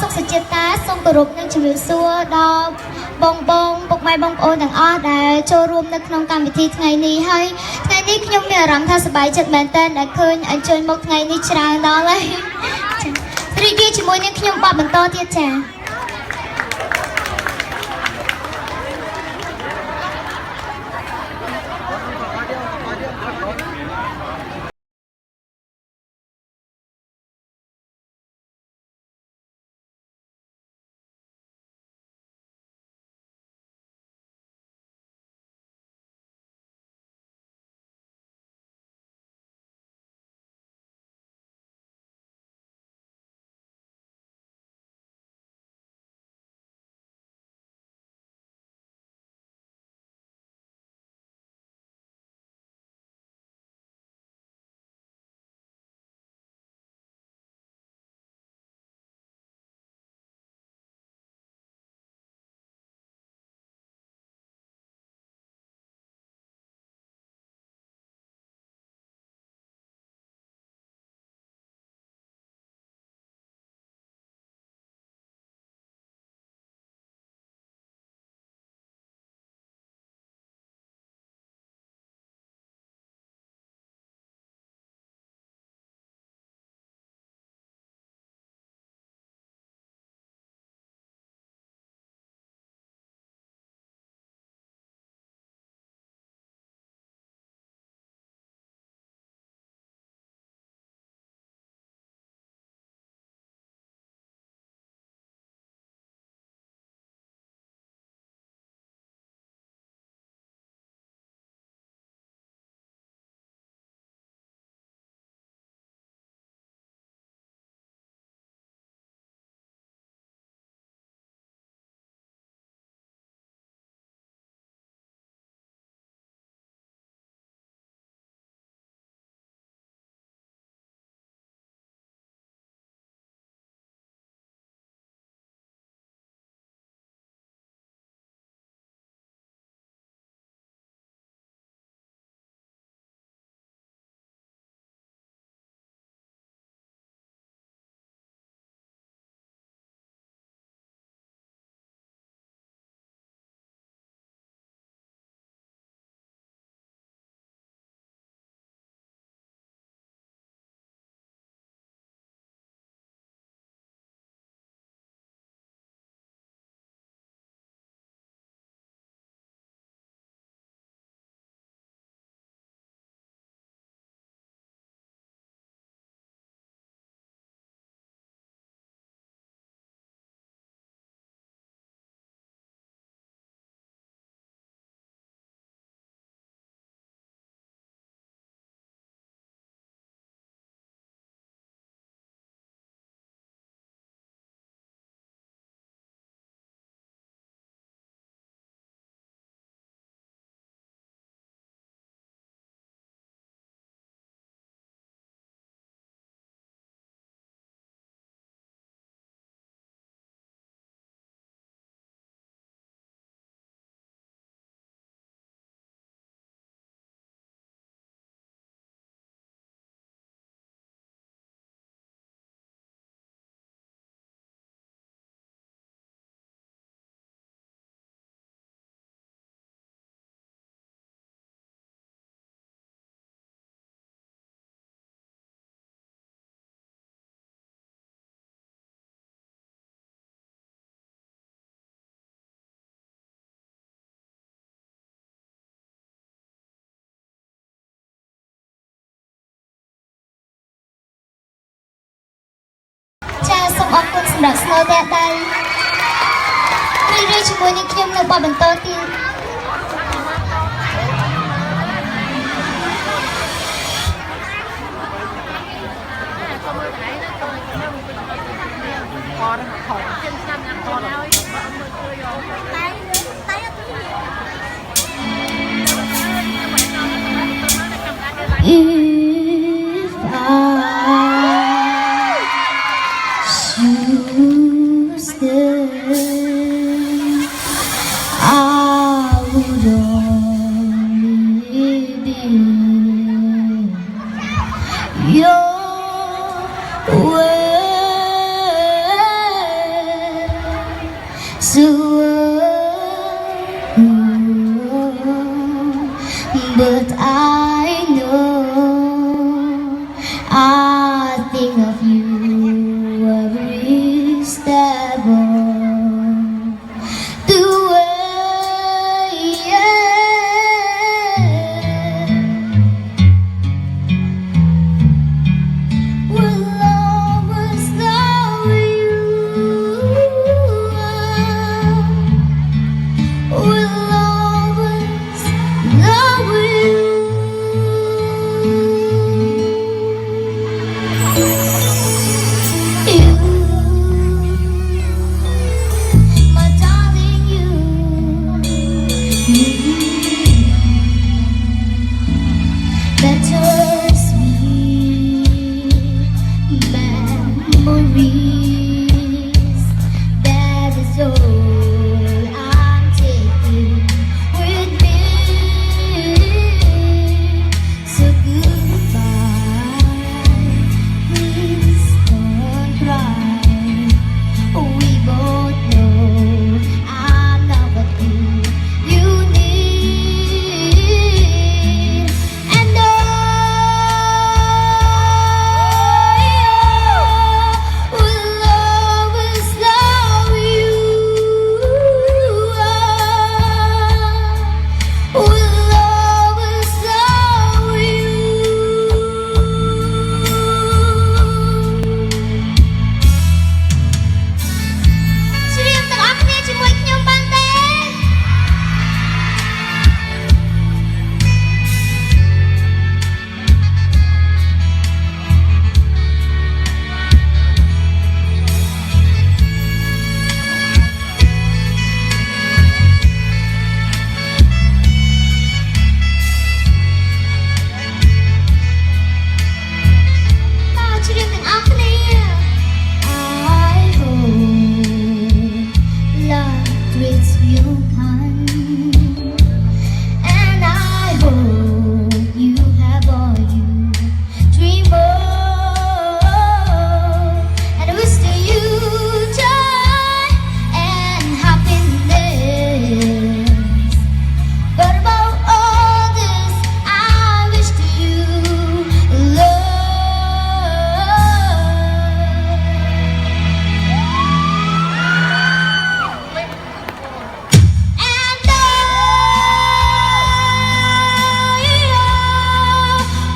សុខសុខតាសូមគោរពនឹងជំរាបសួរដល់បងពុកម៉ែបងប្អូនទាំងអស់ដែលចូលរួមនៅក្នុងកម្មវិធីថ្ងៃនេះហើយថ្ងៃនេះខ្ញុំមានអារម្មណ៍ថាសប្បាយចិត្តមែនទែនដែលឃើញអញ្ជើញមកថ្ងៃនេះច្រើនដល់ហើយរីករាយជាមួយនឹងខ្ញុំបបបន្តទៀតចា៎សូមអរគុណសម្រាប់ស្នូលតែដៃរីករាយជាមួយនឹងខ្ញុំនៅបបបន្តទៀត but I know I think of you every step of the way. Will always love you. Will always love you. You, my darling, you. Bittersweet memories. That is all I'm taking with me. So goodbye, please don't cry. We both know I'm not what you need, and I will always love you. Will always love you. ច្រៀងទាំងអស់គ្នាជាមួយខ្ញុំបានទេ តើច្រៀងទាំងអស់គ្នា I hope love treats you kind, and I hope you have all you dream of, and I wish to you joy and happiness. But above all this, I wish to you love. And I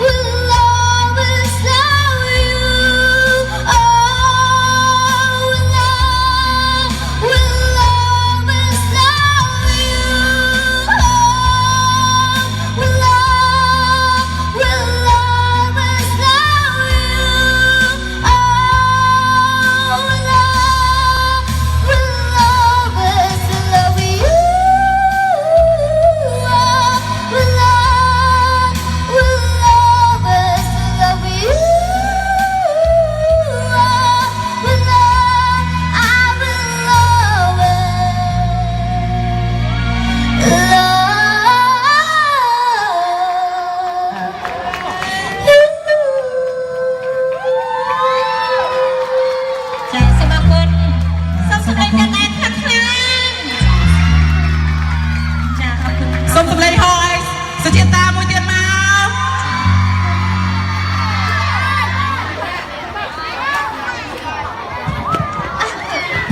will always love you. Oh, will always love you. Oh, will always love you. Oh, will always love you. Will always love you.ចាសូមអរគុណសូមសម្លេងដល់អ្នកខាងខាងចាអរគុណ សូមសម្លេងហោឲ្យសុជាតាមួយទៀតមក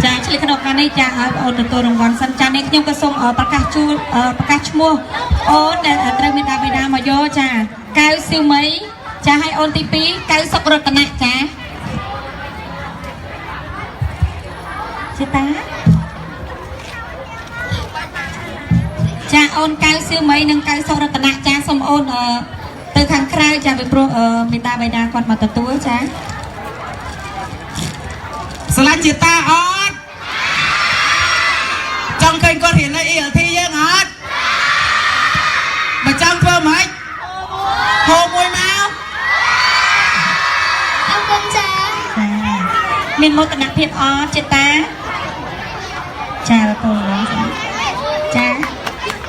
ចាឆ្លៀតក្នុងការនេះចាឲ្យបងអូនទទួលរង្វាន់សិនចានេះខ្ញុំក៏សូមប្រកាសឈ្មោះអូនដែលត្រូវមានដាបេដាមកយកចាកៅស៊ីវមីចាឲ្យអូនទី2កៅសុករតនៈចាជាតាចាអូនកៅស៊ីវមីនិងកៅសុករតនៈចាសូមអូនទៅខាងក្រៅចាពីព្រោះមេដាបេដាគាត់មកទទួលចា ស្រឡាញ់ជាតាអត់ចង់ឃើញគាត់រៀននៅ ELT យើងអត់បើចង់ធ្វើម៉េចហូបមួយមក អរគុណចា ចាមានមោទនភាពអត់ចេតាចាទទួលចា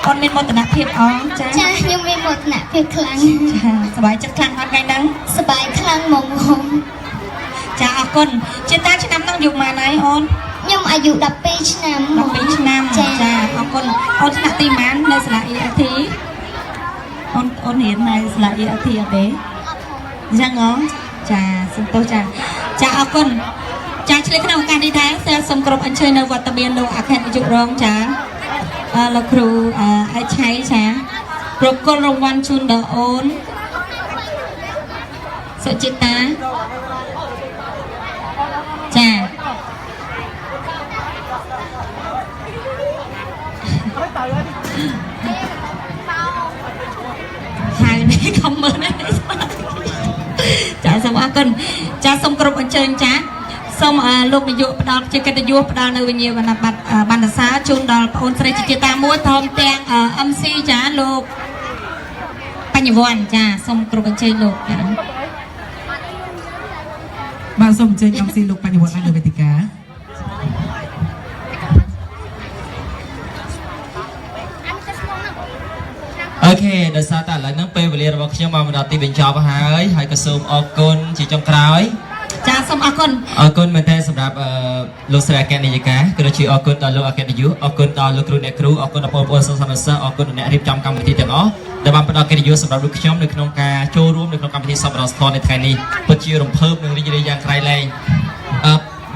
អូនមានមោទនភាពអត់ចា ចាខ្ញុំមានមោទនភាពខ្លាំង ចាសប្បាយចិត្តខ្លាំងអត់ថ្ងៃហ្នឹង សប្បាយខ្លាំងហ្មង ចាអរគុណចេតាឆ្នាំហ្នឹងយុម៉ានហើយអូន ខ្ញុំអាយុ12ឆ្នាំ 12ឆ្នាំ ចា ចាអរគុណអូនថ្នាក់ទីម៉ាននៅសាលា ELT អូនរៀននៅស្លាក ELT អត់ទេយ៉ាងងចាសំទោសចាអរគុណចាឆ្លៀតក្នុងឱកាសនេះដែរសូមគោរពអញ្ជើញនៅវត្តមានលោកអគ្គនាយករងចាលោកគ្រូអេឆៃចាប្រគល់រង្វាន់ជូនដល់អូនសុចិតាចាហើយនេះខំមើលនេះចាសូមអរគុណចាសូមគោរពអញ្ជើញចាសូមលោកនាយកផ្ដល់ជាកិត្តិយសផ្ដល់នៅវិញ្ញាបនបត្របណ្ឌសាជូនដល់បងអូនស្រីជាតាមួយព្រមទាំង MC ចាលោកបញ្ញវន្តចាសូមគោរពអញ្ជើញលោកចាបាទសូមអញ្ជើញ MC លោកបញ្ញវន្តនៅវេទិកាអូខេដោយសារតែឥឡូវហ្នឹងពេលវេលារបស់ខ្ញុំមកដល់ទីបញ្ចប់ហើយក៏សូមអរគុណជាចុងក្រោយចាសូមអរគុណមែនតើសម្រាប់លោកស្រីអគ្គនាយិកាក៏ដូចជាអរគុណដល់លោកអគ្គនាយកអរគុណដល់លោកគ្រូអ្នកគ្រូអរគុណដល់បងប្អូនសិស្សនិស្សិតអរគុណដល់អ្នករៀបចំកម្មវិធីទាំងអស់ដែលបានផ្ដល់កិត្តិយសសម្រាប់លោកខ្ញុំនៅក្នុងការចូលរួមនៅក្នុងកម្មវិធីសប្បុរសធម៌នៅថ្ងៃនេះពិតជារំភើបនិងរីករាយយ៉ាងក្រៃលែង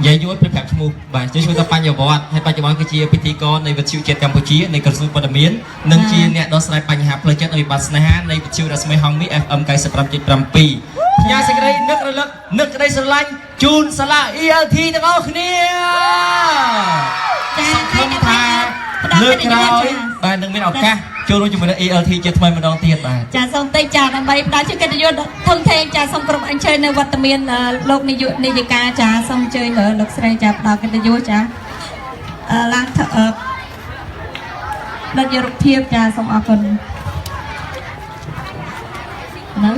និយាយយល់ប្រាប់ឈ្មោះបាទជួយទៅបញ្ញវត្តហើយបច្ចុប្បន្នគឺជាពិធីករនៃវិទ្យុជាតិកម្ពុជានៃក្រសួងព័ត៌មាននិងជាអ្នកដោះស្រាយបញ្ហាផ្លូវចិត្តនៃវិបត្តិស្នេហានៃវិទ្យុរស្មីហងមី FM 95.7ផ្ញើសេចក្តីនឹករលឹកនឹកក្តីស្រឡាញ់ជូនសាលា ELT ទាំងអស់គ្នាចាសង្ឃឹមថាលើកក្រោយបាទនឹងមានឱកាសចូលរួមជាមួយនឹង ELT ជាថ្មីម្ដងទៀតបាទចាសូមតិចចាដើម្បីផ្ដល់ជាកិត្តិយសធំធេងចាសូមគ្រប់អញ្ជើញនៅវត្តមានលោកនាយិកាចាសូមអញ្ជើញលោកស្រីចាផ្ដល់កិត្តិយសចាឡើងដល់យុរភាពចាសូមអរគុណនៅ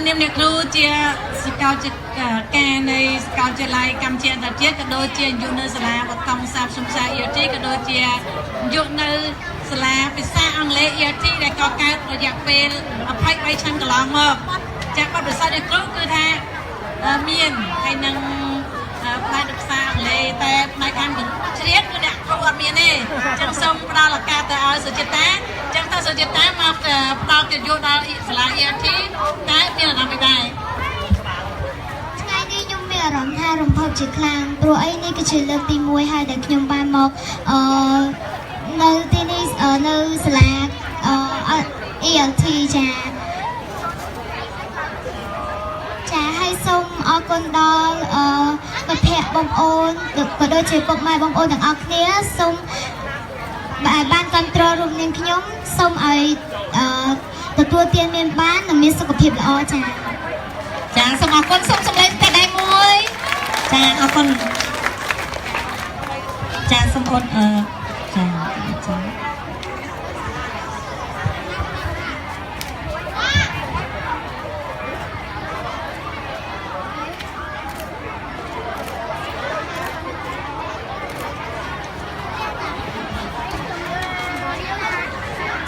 នាមអ្នកគ្រូជាសកលចិត្តការនៃសកលវិទ្យាល័យកម្ពុជាអន្តរជាតិក៏ដូចជាយុនៅសាលាបឋមសាស្ត្រជំនាញ ELT ក៏ដូចជាយុនៅសាលាភាសាអង់គ្លេស ELT ដែលកកើតរយៈពេល23ឆ្នាំកន្លងមកចាក់បទពិសោធន៍អ្នកគ្រូគឺថាមានហើយនឹងផ្នែកភាសាអង់គ្លេសតែផ្នែកខាងជ្រៀតគឺអ្នកគ្រូអត់មានទេចឹងសូមផ្ដល់ឱកាសទៅឲ្យសុចិតាចឹងតើសុចិតាមកផ្ដល់កិត្តិយសដល់សាលា ELT តែមានអារម្មណ៍មិនដែរថ្ងៃនេះខ្ញុំមានអារម្មណ៍ថារំភើបជាខ្លាំងព្រោះអីនេះគឺជាលើកទី1ហើយដែលខ្ញុំបានមកនៅទីនេះនៅសាលា ELT ចាហើយសូមអរគុណដល់មិត្តភ័ក្តិបងប្អូនក៏ដូចជាពុកម៉ែបងប្អូនទាំងអស់គ្នាសូមបានគ្រប់គ្រងរួមនាងខ្ញុំសូមឲ្យទទួលទានមានបាននិងមានសុខភាពល្អចាសូមអរគុណសូមសម្លេងតែដៃមួយចាអរគុណចាសូមអូនចា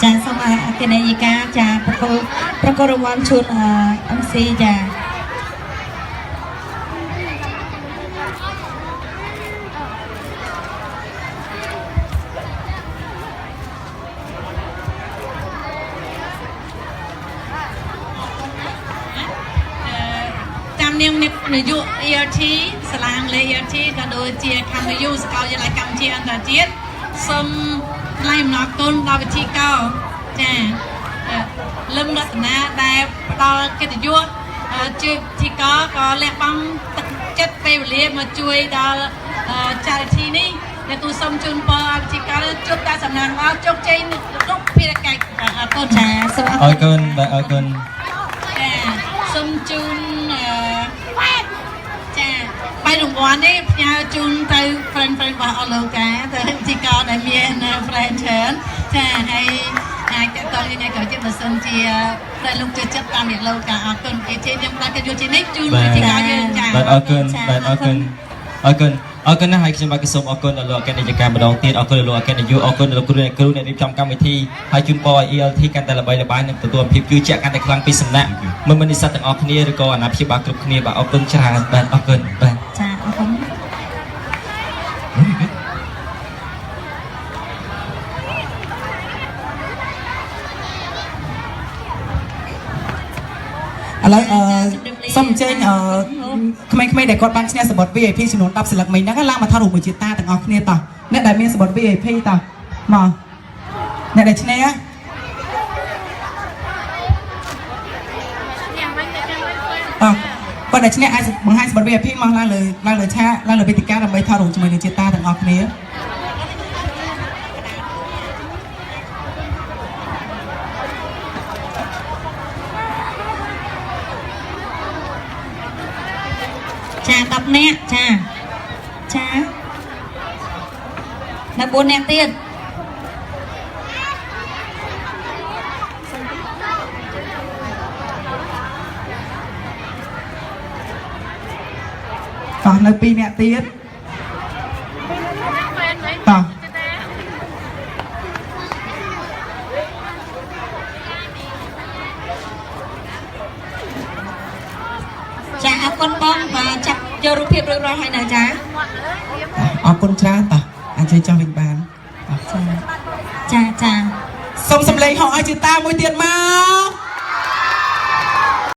ចាសូមអគ្គនាយិកាចាប្រកបរង្វាន់ជូនMC ចាតាមនាមនាយក ELT សាលាអង់គ្លេស ELT ក៏ដូចជាខាងនាយកសាកលវិទ្យាល័យកម្ពុជាអន្តរជាតិសូមថ្លែងអំណរគុណដល់វិទ្យាករចាលឹមរតនាដែលផ្ដល់កិត្តិយសជួយវិទ្យាករក៏លះបង់ទឹកចិត្តពេលវេលាមកជួយដល់ charity នេះដែលទូសូមជូនពរឲ្យវិទ្យាករជួបតែសំណាងល្អជោគជ័យគ្រប់ភារកិច្ចអរគុណចាសូមអរគុណបាទអរគុណចាសូមជូនចា រង្វាន់នេះផ្ញើជូនទៅ friend របស់អស់លោកកាទៅទីកោដែលមាន friend ច្រើនចាហើយអាចតតយើងក៏ជាបើសិនជាតែលោកជឿចិត្តតាមអ្នកលោកកាអរគុណគេខ្ញុំបានគេយកជានេះជូនទីកោយើងចា បាទអរគុណបាទអរគុណអរគុណអរគុណណាស់ហើយខ្ញុំបាទក៏សូមអរគុណដល់លោកអគ្គនាយិកាម្ដងទៀតអរគុណដល់លោកអគ្គនាយកអរគុណដល់លោកគ្រូអ្នករៀបចំកម្មវិធីហើយជូនពរឲ្យ ELT កាន់តែល្បីល្បាញនិងទទួលភាពជឿជាក់កាន់តែខ្លាំងពីសំណាក់មិននិស្សិតទាំងអស់គ្នាឬក៏អាណាព្យាបាលគ្រប់គ្នាបាទអរគុណច្រើនបាទអរគុណបាទ ចាអរគុណឥឡូវសូមអញ្ជើញក្មេងៗដែលគាត់បានឈ្នះសម្បត្តិ VIP ចំនួន10សន្លឹកមិញហ្នឹងឡើងមកថតរូបមួយជាតាទាំងអស់គ្នាតោះអ្នកដែលមានសម្បត្តិ VIP តោះមកអ្នកដែលឈ្នះបើដែលឈ្នះអាចបង្ហាញសម្បត្តិ VIP មកឡើងលើឆាកឡើងលើវេទិកាដើម្បីថតរូបជាមួយនឹងជាតាទាំងអស់គ្នា ចា10នាក់ចាចានៅ4នាក់ទៀត តោះនៅ2នាក់ទៀតតោះ ចាអរគុណបងបាទចាប់យករូបភាពរួចរាល់ហើយនៅចា អរគុណច្រើនតោះអញ្ជើញចង់វិញបាន ចាចា សូមសម្លេងហោះឲ្យជាតាមួយទៀតមក